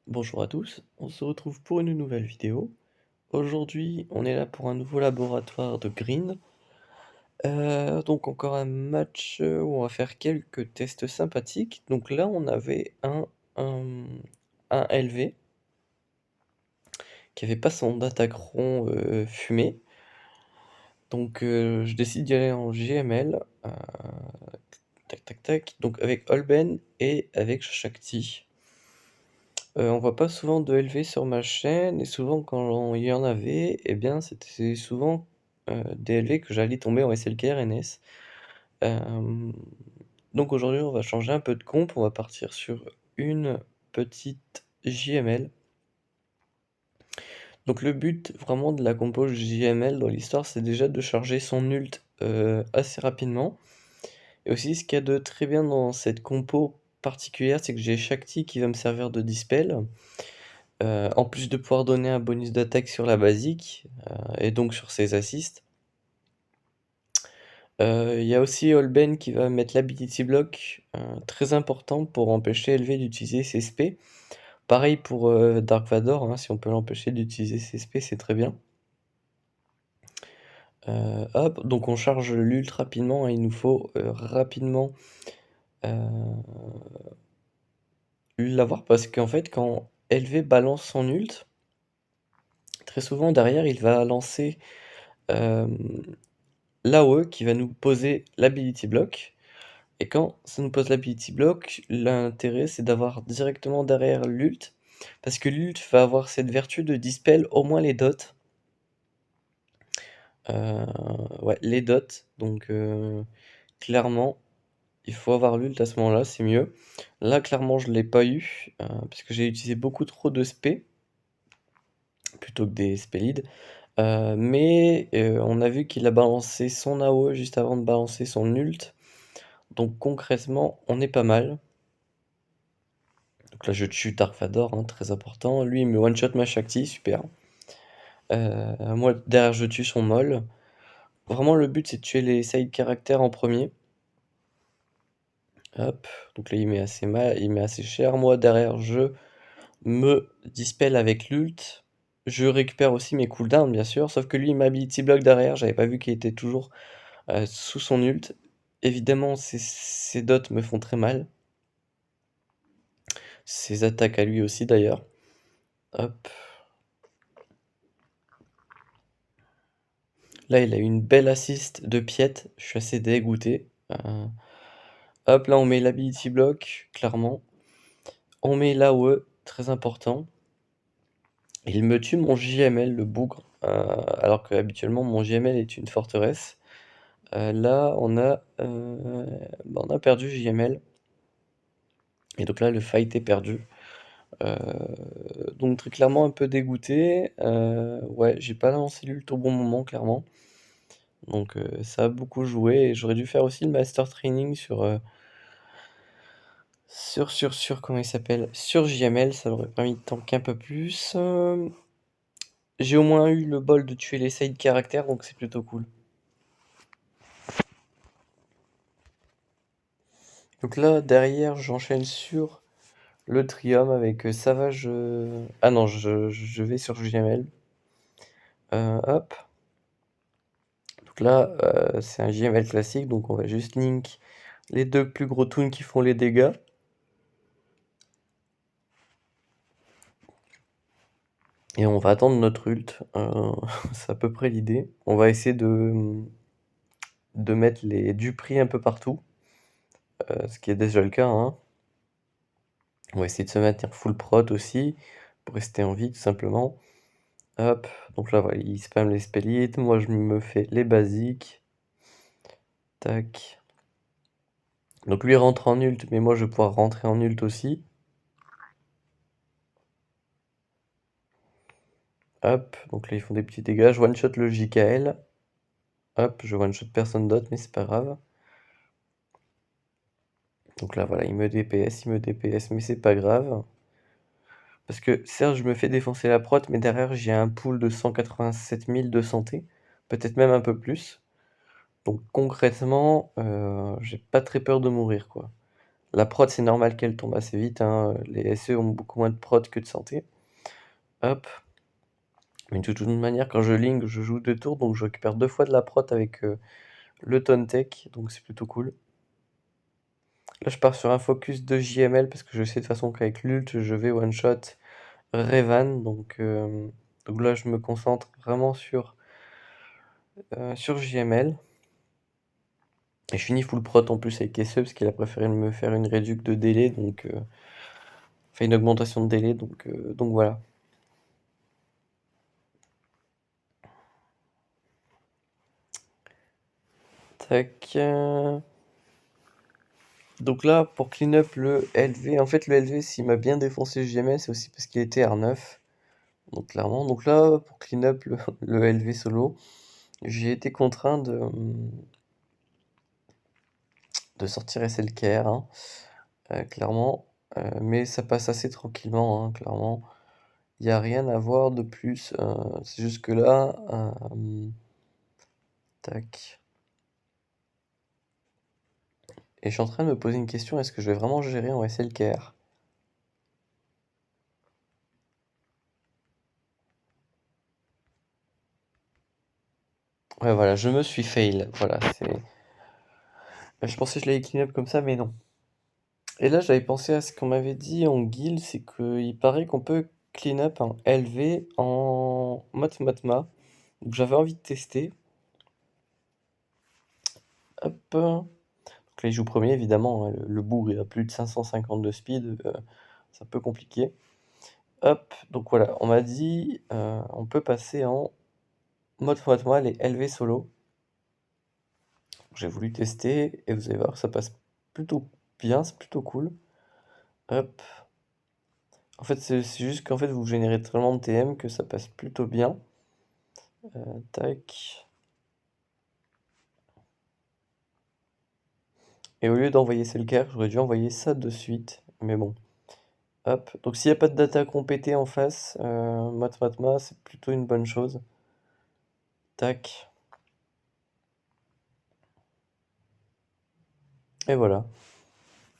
Bonjour à tous, on se retrouve pour une nouvelle vidéo. Aujourd'hui, on est là pour un nouveau laboratoire de Green. Donc encore un match où on va faire quelques tests sympathiques. Donc là, on avait un, un LV qui avait pas son Datacron fumé. Donc je décide d'y aller en GML. Tac tac tac. Donc avec Olben et avec Shakti. On voit pas souvent de LV sur ma chaîne et souvent quand il y en avait, eh bien c'était souvent, des LV que j'allais tomber en SLK RNS. Hem, donc aujourd'hui on va changer un peu de comp, on va partir sur une petite JML. Donc le but vraiment de la compo JML dans l'histoire, c'est déjà de charger son ult, assez rapidement et aussi ce qu'il y a de très bien dans cette compo particulière, c'est que j'ai Shakti qui va me servir de dispel. En plus de pouvoir donner un bonus d'attaque sur la basique, et donc sur ses assists. Il y a aussi Holben qui va mettre l'ability block, très important pour empêcher LV d'utiliser ses SP. Pareil pour, Dark Vador, hein, si on peut l'empêcher d'utiliser ses SP, c'est très bien. Hop, donc on charge l'ult rapidement et il nous faut, rapidement, heu, l'avoir parce qu'en fait quand LV balance son ult, très souvent derrière il va lancer, hem l'AOE qui va nous poser l'ability block et quand ça nous pose l'ability block, l'intérêt c'est d'avoir directement derrière l'ult, parce que l'ult va avoir cette vertu de dispel au moins les dots. Heu, ouais, les dots, donc clairement, il faut avoir l'ult à ce moment-là, c'est mieux. Là, clairement, je l'ai pas eu, parce que j'ai utilisé beaucoup trop de spé, plutôt que des spellids. Mais on a vu qu'il a balancé son AOE juste avant de balancer son ult. Donc concrètement, on est pas mal. Donc là, je tue Dark Vador, hein, très important. Lui, il me one-shot ma Shakti, super. Moi, derrière, je tue son Moll. Vraiment, le but, c'est de tuer les side caractères en premier. Hop, donc là, il met assez mal, il met assez cher. Moi, derrière, je me dispel avec l'ult. Je récupère aussi mes cooldowns, bien sûr. Sauf que lui, il m'ability block derrière. J'avais pas vu qu'il était toujours sous son ult. Évidemment, ses dots me font très mal. Ses attaques à lui aussi, d'ailleurs. Hop. Là, il a eu une belle assist de Piet, je suis assez dégoûté. Hop, là, on met l'ability block, clairement. On met l'AOE, très important. Il me tue mon JML, le bougre, alors qu'habituellement, mon JML est une forteresse. Là, on a perdu JML. Et donc là, le fight est perdu. Heu, donc très clairement un peu dégoûté. Ouais, j'ai pas lancé l'ult au bon moment, clairement. Donc ça a beaucoup joué et j'aurais dû faire aussi le master training sur comment il s'appelle? Sur JML, ça m'aurait permis de tanker un peu plus. J'ai au moins eu le bol de tuer les side caractères, donc c'est plutôt cool. Donc là, derrière, j'enchaîne sur le Trium avec, Savage, ah non, je vais sur JML. Hop. Donc là, c'est un JML classique, donc on va juste link les 2 plus gros toons qui font les dégâts. Et on va attendre notre ult, c'est à peu près l'idée. On va essayer de mettre les Dupri un peu partout, ce qui est déjà le cas, hein. On va essayer de se maintenir full prot aussi, pour rester en vie tout simplement. Hop, donc là voilà, il spam les spells, moi je me fais les basiques. Tac. Donc lui rentre en ult, mais moi je vais pouvoir rentrer en ult aussi. Hop, donc là ils font des petits dégâts, je one shot le JKL. Hop, je one shot personne d'autre, mais c'est pas grave. Donc là voilà, il me DPS, mais c'est pas grave. Parce que certes, je me fais défoncer la prot, mais derrière, j'ai un pool de 187 000 de santé, peut-être même un peu plus. Donc concrètement, j'ai pas très peur de mourir, quoi. La prod, c'est normal qu'elle tombe assez vite, hein, les SE ont beaucoup moins de prod que de santé. Hop, mais de toute manière, quand je link, je joue 2 tours, donc je récupère 2 fois de la prod avec, le Tontech, donc c'est plutôt cool. Là, je pars sur un focus de JML parce que je sais de toute façon qu'avec l'ult, je vais one shot Revan, donc là, je me concentre vraiment sur JML. Et je finis full prot en plus avec SE parce qu'il a préféré me faire une réduc de délai, enfin une augmentation de délai, donc voilà. Tac. Donc là, pour clean up le LV, en fait le LV, s'il m'a bien défoncé le JML, c'est aussi parce qu'il était R9. Donc clairement, donc là, pour clean up le LV solo, j'ai été contraint de sortir SLKR, hein, clairement. Mais ça passe assez tranquillement, hein, clairement. Il n'y a rien à voir de plus. C'est juste que là, tac. Et je suis en train de me poser une question, est-ce que je vais vraiment gérer en SLKR? Ouais, voilà, je me suis fail. Voilà, c'est. Je pensais que je l'avais clean up comme ça, mais non. Et là, j'avais pensé à ce qu'on m'avait dit en guild, c'est qu'il paraît qu'on peut clean up un LV en Matmatma. Donc j'avais envie de tester. Hop. Donc là, il joue premier, évidemment, hein. Le bourg, il a plus de 550 de speed. C'est un peu compliqué. Hop. Donc voilà, on m'a dit on peut passer en Matmatma les LV solo. J'ai voulu tester et vous allez voir, ça passe plutôt bien, c'est plutôt cool. Hop. En fait, c'est juste qu'en fait, vous générez tellement de TM que ça passe plutôt bien. Tac. Et au lieu d'envoyer Selker, j'aurais dû envoyer ça de suite. Mais bon. Hop. Donc s'il n'y a pas de data compétée en face, Matmatma, c'est plutôt une bonne chose. Tac. Et voilà.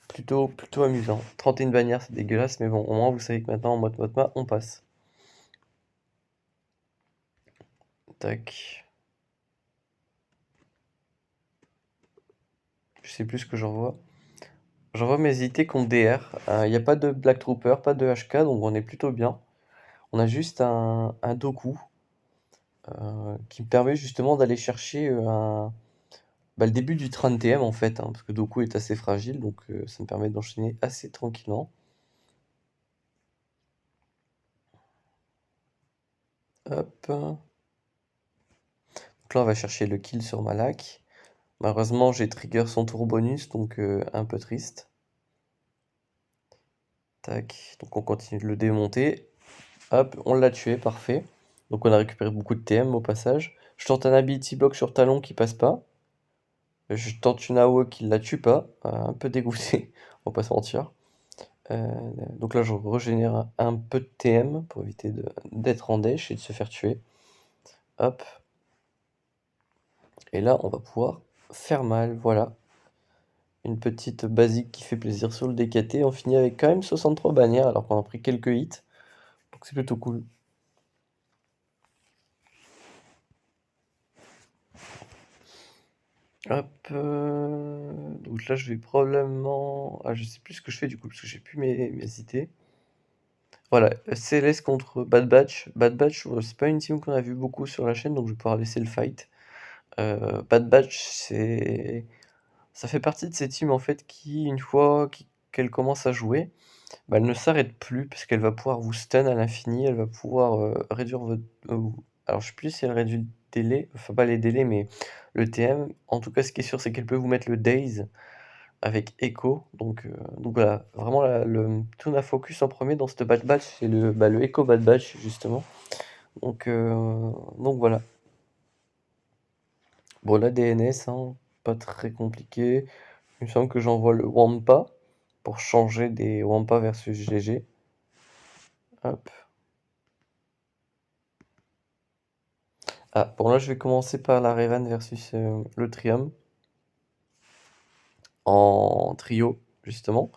Plutôt amusant. 31 bannières, c'est dégueulasse, mais bon, au moins vous savez que maintenant en Matmatma, on passe. Tac. Je sais plus ce que j'envoie. J'envoie mes IT contre DR. Il n'y a pas de Black Trooper, pas de HK, donc on est plutôt bien. On a juste un Doku qui me permet justement d'aller chercher le début du train de TM en fait, hein, parce que Doku est assez fragile, donc ça me permet d'enchaîner assez tranquillement. Hop. Donc là, on va chercher le kill sur Malak. Malheureusement, j'ai trigger son tour bonus, donc un peu triste. Tac, donc on continue de le démonter. Hop, on l'a tué, parfait. Donc on a récupéré beaucoup de TM au passage. Je tente un ability block sur Talon qui passe pas. Je tente une AOE qui la tue pas. Un peu dégoûté, on va pas se mentir. Euh, donc là, je régénère un peu de TM pour éviter d'être en dash et de se faire tuer. Hop. Et là, on va pouvoir faire mal. Voilà. Une petite basique qui fait plaisir sur le DKT. On finit avec quand même 63 bannières alors qu'on a pris quelques hits. Donc c'est plutôt cool. Hop. Donc là, je vais probablement. Ah, je sais plus ce que je fais du coup parce que j'ai plus mes idées. Voilà, CLS contre Bad Batch. Bad Batch, c'est pas une team qu'on a vu beaucoup sur la chaîne, donc je vais pouvoir laisser le fight. Bad Batch, ça fait partie de ces teams en fait qui, une fois qu'elle commence à jouer, bah, elle ne s'arrête plus parce qu'elle va pouvoir vous stun à l'infini, elle va pouvoir réduire votre. Alors je sais plus si elle réduit le délai, enfin pas les délais, mais le TM. En tout cas, ce qui est sûr, c'est qu'elle peut vous mettre le Daze avec Echo. Donc voilà, vraiment tout a focus en premier dans cette Bad Batch, c'est le Echo Bad Batch justement. Donc voilà. Bon, la DNS, hein, pas très compliqué. Il me semble que j'envoie le Wampa pour changer des Wampa versus GG. Hop. Ah, bon là je vais commencer par la Revan versus le Trium. En trio, justement.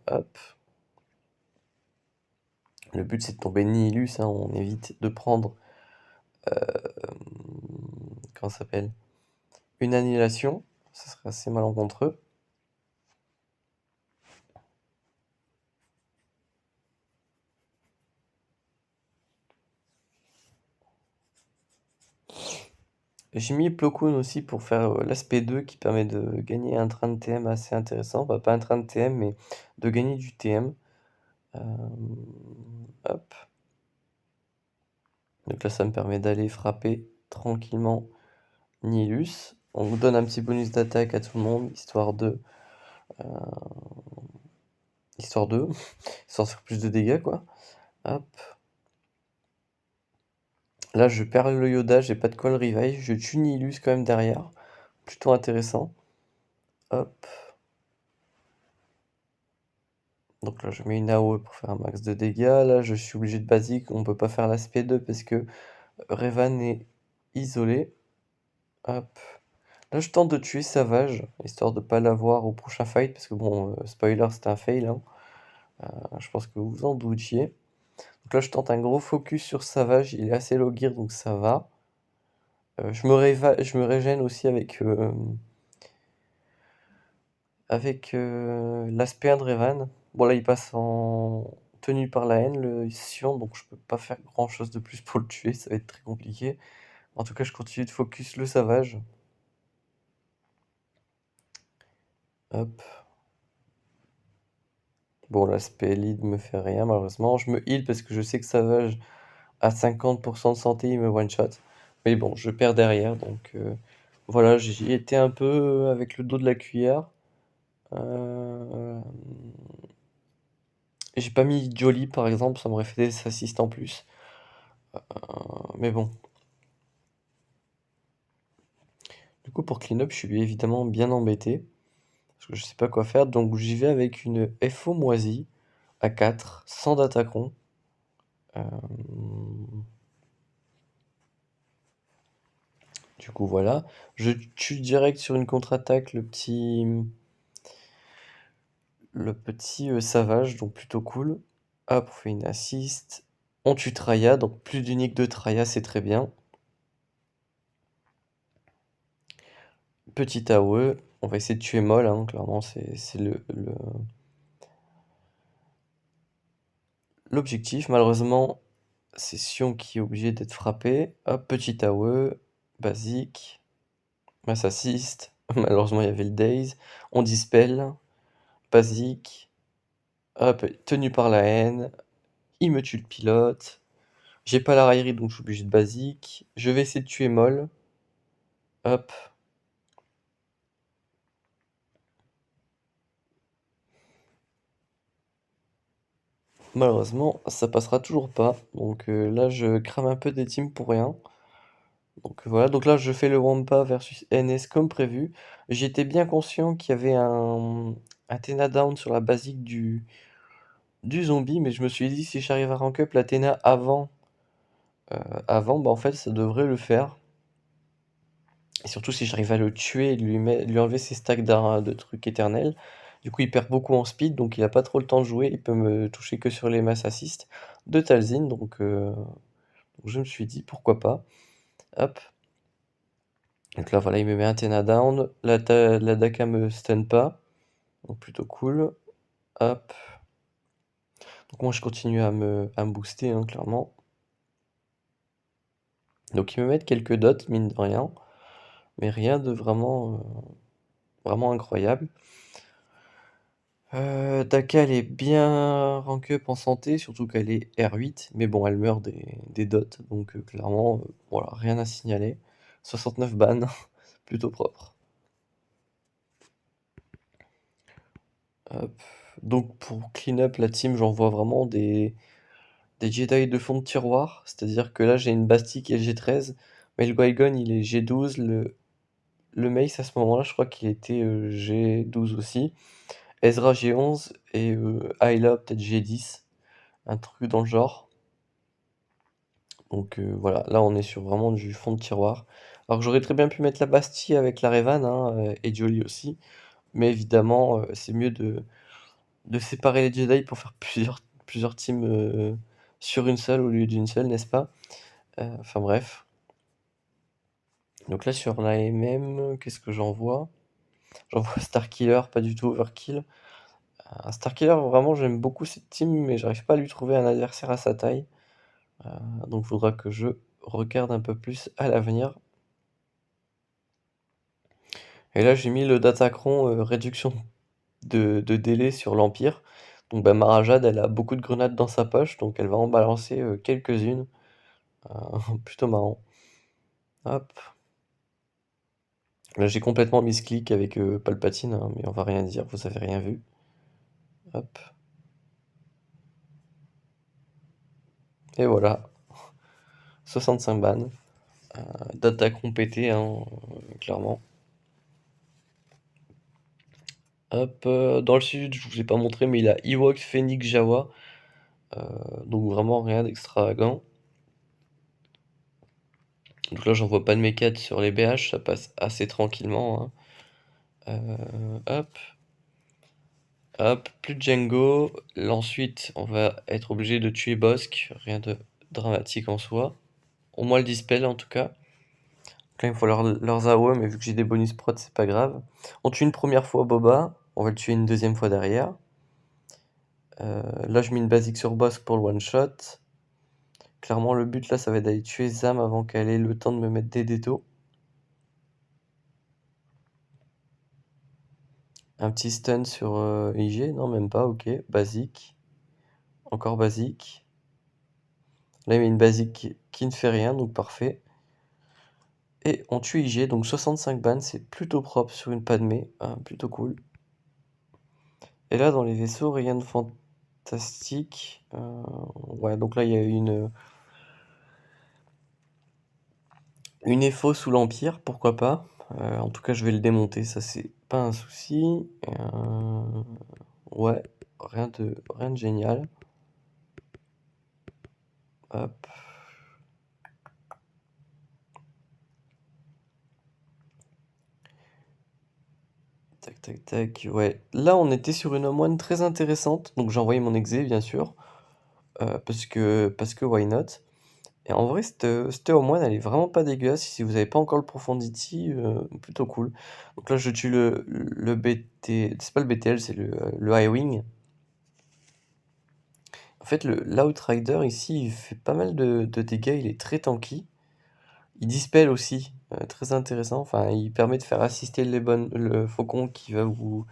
Hop. Le but, c'est de tomber Nihilus, hein, on évite de prendre, comment ça s'appelle? Une annihilation, ça serait assez malencontreux. J'ai mis Plo Koon aussi pour faire l'aspect 2 qui permet de gagner un train de TM assez intéressant. Bah, pas un train de TM, mais de gagner du TM. Hop. Donc là, ça me permet d'aller frapper tranquillement Nihilus. On vous donne un petit bonus d'attaque à tout le monde, euh, histoire de, histoire de faire plus de dégâts, quoi. Hop. Là, je perds le Yoda, j'ai pas de quoi le revive. Je tue Nihilus quand même derrière. Plutôt intéressant. Hop. Donc là, je mets une AOE pour faire un max de dégâts. Là, je suis obligé de basique. On peut pas faire l'aspect 2 parce que Revan est isolé. Hop. Là, je tente de tuer Savage, histoire de pas l'avoir au prochain fight. Parce que bon, spoiler, c'était un fail, hein. Je pense que vous vous en doutiez. Donc là, je tente un gros focus sur Savage. Il est assez low gear, donc ça va. Je me régène aussi avec l'aspect 1 de Revan. Bon, là, il passe en tenu par la haine, le Sion, donc je peux pas faire grand chose de plus pour le tuer, ça va être très compliqué. En tout cas, je continue de focus le Savage. Hop. Bon, l'aspect lead me fait rien, malheureusement. Je me heal parce que je sais que Savage, à 50% de santé, il me one-shot. Mais bon, je perds derrière, donc voilà, j'y étais un peu avec le dos de la cuillère. J'ai pas mis Jolly par exemple, ça m'aurait fait des assists en plus. Mais bon. Du coup, pour clean up, je suis évidemment bien embêté. Parce que je sais pas quoi faire. Donc j'y vais avec une FO moisie à 4, sans d'attaquant. Du coup, voilà. Je tue direct sur une contre-attaque le petit Savage, donc plutôt cool. Hop, on fait une assist. On tue Traya, donc plus d'unique de Traya, c'est très bien. Petit AOE, on va essayer de tuer Moll, hein, clairement, c'est l'objectif. Malheureusement, c'est Sion qui est obligé d'être frappé. Hop, petit AOE, basique, mass assist. Malheureusement, il y avait le Daze. On dispel, basique. Hop, tenu par la haine. Il me tue le pilote. J'ai pas la raillerie, donc je suis obligé de basique. Je vais essayer de tuer Moll. Hop. Malheureusement, ça passera toujours pas. Donc là, je crame un peu des teams pour rien. Donc voilà, donc là je fais le Wampa versus NS comme prévu. J'étais bien conscient qu'il y avait un Athena down sur la basique du zombie, mais je me suis dit si j'arrive à rank up l'Athena avant, bah en fait ça devrait le faire. Et surtout si j'arrive à le tuer et lui enlever ses stacks de trucs éternels. Du coup il perd beaucoup en speed, donc il a pas trop le temps de jouer, il peut me toucher que sur les mass assists de Talzin, donc je me suis dit pourquoi pas. Hop. Donc là, voilà, il me met un Tena down. La Daka me stun pas. Donc plutôt cool. Hop. Donc moi, je continue à me booster, hein, clairement. Donc ils me mettent quelques dots, mine de rien. Mais rien de vraiment incroyable. Daka, elle est bien rank up en santé, surtout qu'elle est R8. Mais bon, elle meurt des dots. Donc clairement, voilà, rien à signaler. 69 ban, plutôt propre. Hop. Donc pour clean up la team, j'envoie vraiment des Jedi de fond de tiroir, c'est-à-dire que là j'ai une Bastille qui est G13, mais le Qui-Gon il est G12, le Mace à ce moment-là je crois qu'il était G12 aussi, Ezra G11 et Ayla peut-être G10, un truc dans le genre. Donc voilà, là on est sur vraiment du fond de tiroir. Alors que j'aurais très bien pu mettre la Bastille avec la Revan, hein, et Jolie aussi, Mais évidemment, c'est mieux de séparer les Jedi pour faire plusieurs teams, sur une seule au lieu d'une seule, n'est-ce pas? Enfin bref. Donc là sur la MM, qu'est-ce que j'en vois? J'en vois Starkiller, pas du tout Overkill. Starkiller, vraiment j'aime beaucoup cette team, mais j'arrive pas à lui trouver un adversaire à sa taille. Donc faudra que je regarde un peu plus à l'avenir. Et là j'ai mis le Datacron, réduction de délai sur l'Empire. Donc bah, Marajad, elle a beaucoup de grenades dans sa poche, donc elle va en balancer, quelques-unes. Plutôt marrant. Hop. Là j'ai complètement misclick avec, Palpatine, hein, mais on va rien dire, vous avez rien vu. Hop. Et voilà, 65 bannes. Datacron pété, hein, clairement. Hop, dans le sud, je vous ai pas montré, mais il a Ewok, Phoenix, Jawa. Donc vraiment rien d'extravagant. Donc là, j'en vois pas de mes 4 sur les BH, ça passe assez tranquillement, hein. Hop, hop, plus de Django. Là, ensuite, on va être obligé de tuer Bossk, rien de dramatique en soi. Au moins le dispel en tout cas. Donc là, il me faut leurs AOE, mais vu que j'ai des bonus prod, c'est pas grave. On tue une première fois Boba, on va le tuer une deuxième fois derrière. Là, je mets une basique sur Bossk pour le one shot. Clairement, le but là, ça va être d'aller tuer Zam avant qu'elle ait le temps de me mettre des détos. Un petit stun sur IG, non, même pas, ok. Basique. Encore basique. Là, il met une basique qui ne fait rien, donc parfait. Et on tue IG, donc 65 bans, c'est plutôt propre sur une Padmé, plutôt cool. Et là, dans les vaisseaux, rien de fantastique. Ouais, donc là, il y a une EFO sous l'Empire, pourquoi pas. En tout cas, je vais le démonter, ça c'est pas un souci. Ouais, rien de génial. Hop. Tac, tac, tac. Ouais. Là, on était sur une moine très intéressante. Donc, j'ai envoyé mon exé, bien sûr. Parce que why not? Et en vrai, cette moine, elle est vraiment pas dégueulasse. Si vous avez pas encore le Profundity, plutôt cool. Donc là, je tue le BT. C'est pas le BTL, c'est le High Wing. En fait, l'Outrider ici, il fait pas mal de dégâts. Il est très tanky. Il dispel aussi, très intéressant. Enfin, il permet de faire assister le faucon qui va vous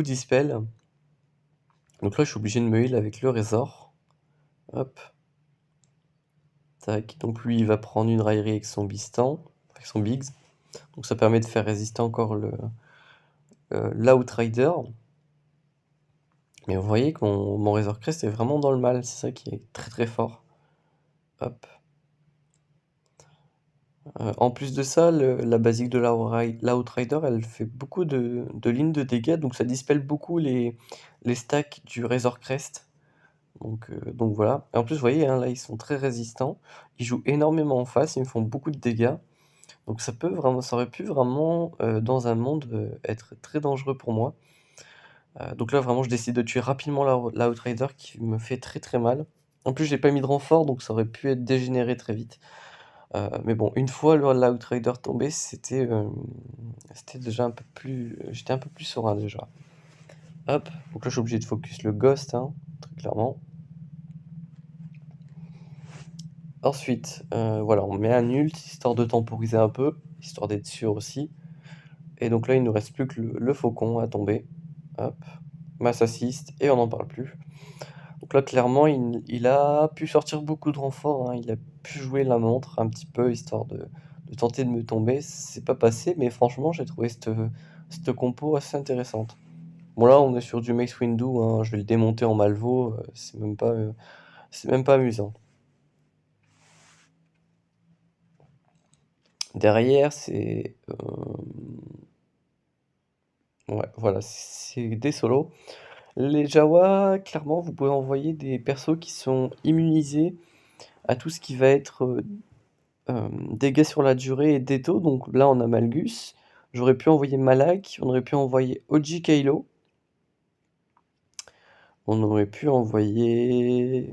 dispel. Donc là, je suis obligé de me heal avec le Razor. Hop. Tac. Donc lui, il va prendre une raillerie avec son Bistan, avec son Biggs. Donc ça permet de faire résister encore l'Outrider. Mais vous voyez que mon Razor Crest est vraiment dans le mal. C'est ça qui est très très fort. Hop. En plus de ça, la basique de l'Outrider, elle fait beaucoup de lignes de dégâts. Donc ça dispelle beaucoup les stacks du Razor Crest. Donc voilà. Et en plus, vous voyez, hein, là, ils sont très résistants. Ils jouent énormément en face, ils me font beaucoup de dégâts. Donc ça aurait pu vraiment, dans un monde, être très dangereux pour moi. Donc là, vraiment, je décide de tuer rapidement l'Outrider qui me fait très très mal. En plus, j'ai pas mis de renfort, donc ça aurait pu être dégénéré très vite. Mais bon, une fois l'Outrider tombé, c'était déjà un peu plus... J'étais un peu plus serein déjà. Hop, donc là, je suis obligé de focus le Ghost, hein, très clairement. Ensuite, voilà, on met un ult, histoire de temporiser un peu, histoire d'être sûr aussi. Et donc là, il nous reste plus que le faucon à tomber. Hop, mass assist, et on n'en parle plus. Donc là, clairement, il a pu sortir beaucoup de renforts, hein. Il a pu jouer la montre un petit peu, histoire de tenter de me tomber. C'est pas passé, mais franchement, j'ai trouvé cette compo assez intéressante. Bon là, on est sur du Mace Windu, hein. Je vais le démonter en Malvo, c'est même pas amusant. Derrière, ouais, voilà, c'est des solos. Les Jawa, clairement, vous pouvez envoyer des persos qui sont immunisés à tout ce qui va être dégâts sur la durée et déto. Donc là, on a Malgus. J'aurais pu envoyer Malak, on aurait pu envoyer OG Kylo. On aurait pu envoyer...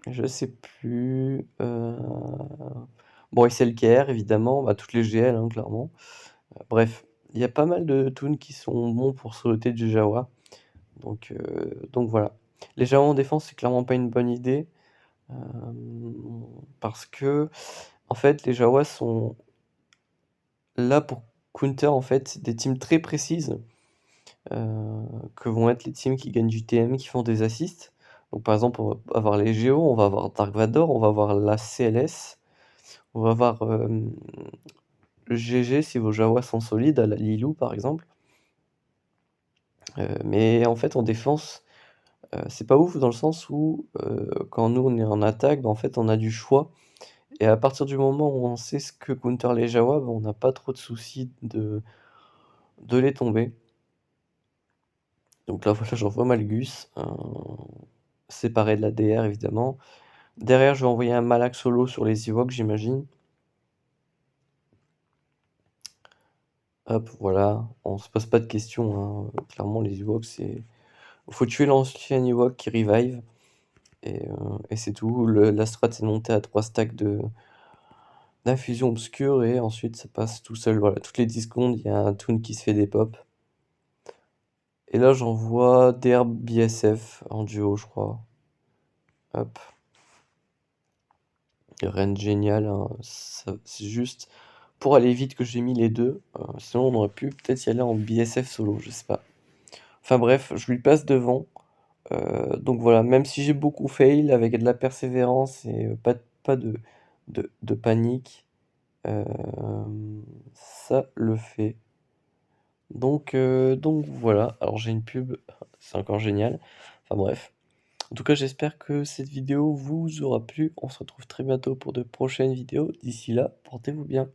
Je sais plus... Bon, SLKR évidemment, bah, toutes les GL, hein, clairement. Bref, il y a pas mal de toons qui sont bons pour sauter du Jawa. Donc voilà. Les Jawa en défense, c'est clairement pas une bonne idée. Parce que, en fait, les Jawas sont là pour counter en fait des teams très précises, que vont être les teams qui gagnent du TM, qui font des assists. Donc par exemple, on va avoir les Géo, on va avoir Dark Vador, on va avoir la CLS, on va avoir le GG si vos Jawas sont solides, à la Lilou par exemple. Mais en fait en défense, c'est pas ouf dans le sens où, quand nous on est en attaque, bah, en fait on a du choix. Et à partir du moment où on sait ce que counter les Jawa, bah, on n'a pas trop de soucis de les tomber. Donc là voilà, j'envoie Malgus, séparé de la DR évidemment. Derrière, je vais envoyer un Malak solo sur les Evoques, j'imagine. Hop, voilà, on se pose pas de questions, hein. Clairement les Evoques c'est... Faut tuer l'ancien Ewok qui revive, et c'est tout. La strat c'est de monter à 3 stacks d'infusion obscure, et ensuite ça passe tout seul. Voilà, toutes les 10 secondes, il y a un toon qui se fait des pops. Et là, j'envoie DR BSF en duo, je crois. Hop. Reine géniale, hein. C'est juste pour aller vite que j'ai mis les deux. Sinon, on aurait pu peut-être y aller en BSF solo, je sais pas. Enfin bref, je lui passe devant. Donc voilà, même si j'ai beaucoup fail, avec de la persévérance et pas de panique, euh, ça le fait. Donc voilà, alors j'ai une pub, c'est encore génial. Enfin bref. En tout cas, j'espère que cette vidéo vous aura plu. On se retrouve très bientôt pour de prochaines vidéos. D'ici là, portez-vous bien.